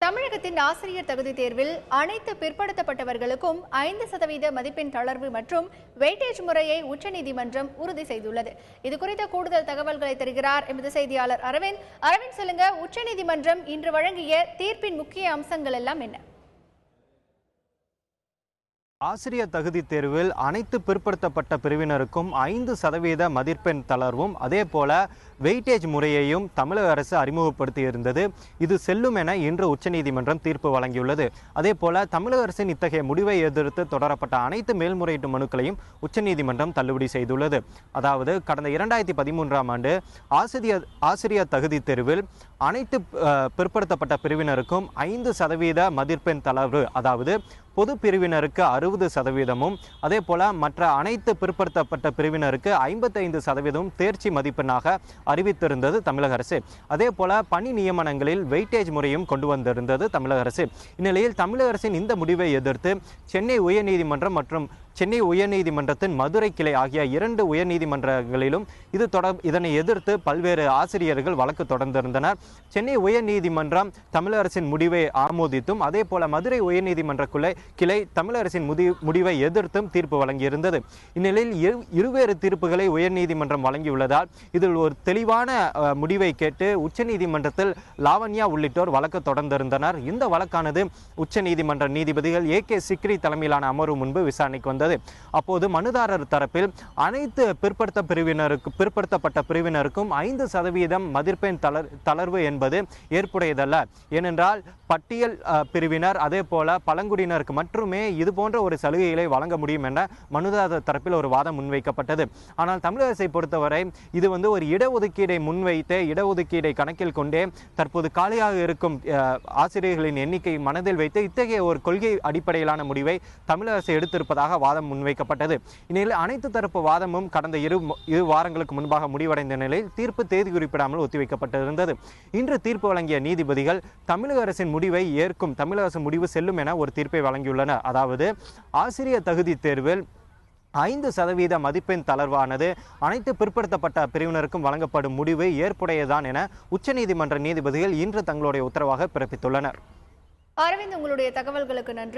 தமிழகத்தின் ஆசிரியர் தகுதி தேர்வில் அனைத்து பிற்படுத்தப்பட்டவர்களுக்கும் 5% மதிப்பெண் தளர்வு மற்றும் வெயிட்டேஜ் முறையை உச்சநீதிமன்றம் உறுதி செய்துள்ளது. இதுகுறித்த கூடுதல் தகவல்களை தருகிறார் எமது செய்தியாளர் அரவிந்த். சொல்லுங்க, உச்சநீதிமன்றம் இன்று வழங்கிய தீர்ப்பின் முக்கிய அம்சங்கள் எல்லாம் என்ன? ஆசிரியர் தகுதி தேர்வில் அனைத்து பிற்படுத்தப்பட்ட பிரிவினருக்கும் 5% மதிப்பெண் தளர்வும் அதே போல வெயிட்டேஜ் முறையையும் தமிழக அரசு அறிமுகப்படுத்தி இருந்தது. இது செல்லும் என இன்று உச்சநீதிமன்றம் தீர்ப்பு வழங்கியுள்ளது. அதே போல தமிழக அரசின் இத்தகைய முடிவை எதிர்த்து தொடரப்பட்ட அனைத்து மேல்முறையீட்டு மனுக்களையும் உச்சநீதிமன்றம் தள்ளுபடி செய்துள்ளது. அதாவது கடந்த 2013ஆம் ஆண்டு ஆசிரியர் தகுதி தேர்வில் அனைத்து பிற்படுத்தப்பட்ட பிரிவினருக்கும் 5% மதிப்பெண் தளர்வு, அதாவது பொது பிரிவினருக்கு 60%, அதே போல மற்ற அனைத்து பிற்படுத்தப்பட்ட பிரிவினருக்கு 55% தேர்ச்சி மதிப்பெண்ணாக அறிவித்திருந்தது தமிழக அரசு. அதே போல பணி நியமனங்களில் வெயிட்டேஜ் முறையும் கொண்டு வந்திருந்தது தமிழக அரசு. இந்நிலையில் தமிழக அரசின் இந்த முடிவை எதிர்த்து சென்னை உயர்நீதிமன்றம் மற்றும் சென்னை உயர்நீதிமன்றத்தின் மதுரை கிளை ஆகிய 2 உயர்நீதிமன்றங்களிலும் இதனை எதிர்த்து பல்வேறு ஆசிரியர்கள் வழக்கு தொடர்ந்திருந்தனர். சென்னை உயர்நீதிமன்றம் தமிழக அரசின் முடிவை ஆமோதித்தும் அதே போல மதுரை உயர்நீதிமன்ற கிளை தமிழக அரசின் முடிவை எதிர்த்தும் தீர்ப்பு வழங்கியிருந்தது. இந்நிலையில் இருவேறு தீர்ப்புகளை உயர்நீதிமன்றம் வழங்கியுள்ளதால் இதில் ஒரு தெளிவான முடிவை கேட்டு உச்சநீதிமன்றத்தில் லாவண்யா உள்ளிட்டோர் வழக்கு தொடர்ந்திருந்தனர். இந்த வழக்கானது உச்சநீதிமன்ற நீதிபதிகள் AK சிக்ரி தலைமையிலான அமர்வு முன்பு விசாரணைக்கு வந்தது. அப்போது மனுதாரர் தரப்பில் அனைத்து பிற்படுத்தப்பட்ட பிரிவினருக்கும் 5% மதிப்பெண் தளர்வு என்பது ஏற்புடையதல்ல. ஏனென்றால் பட்டியல் பிரிவினர் அதே போல பழங்குடியினருக்கு மட்டுமே இது போன்ற ஒரு சலுகைகளை வழங்க முடியும் என மனுதாரர் தரப்பில் ஒரு வாதம் முன்வைக்கப்பட்டது. ஆனால் தமிழக அரசை பொறுத்தவரை இது ஒரு இடஒதுக்கீடை முன்வைத்து இடஒதுக்கீடை கணக்கில் கொண்டே தற்போது காலியாக இருக்கும் ஆசிரியர்களின் எண்ணிக்கை மனதில் வைத்து இத்தகைய ஒரு கொள்கை அடிப்படையிலான முடிவை தமிழக அரசு எடுத்திருப்பதாக வாதம் முன்வைக்கப்பட்டது. இந்நிலையில் அனைத்து தரப்பு வாதமும் கடந்த இரு வாரங்களுக்கு முன்பாக முடிவடைந்த நிலையில் தீர்ப்பு தேதி குறிப்பிடாமல் ஒத்திவைக்கப்பட்டிருந்தது. இன்று தீர்ப்பு வழங்கிய நீதிபதிகள் தமிழக அரசின் முடிவை ஏற்கும், தமிழக அரசு முடிவு செல்லும் என ஒரு தீர்ப்பை வழங்கியுள்ளனர். அதாவது ஆசிரியர் தகுதி தேர்வில் 5% மதிப்பெண் தளர்வானது அனைத்து பிற்படுத்தப்பட்ட பிரிவினருக்கும் வழங்கப்படும் முடிவு ஏற்புடையதான் என உச்சநீதிமன்ற நீதிபதிகள் இன்று தங்களுடைய உத்தரவாக பிறப்பித்துள்ளனர். அரவிந்த், உங்களுடைய தகவல்களுக்கு நன்றி.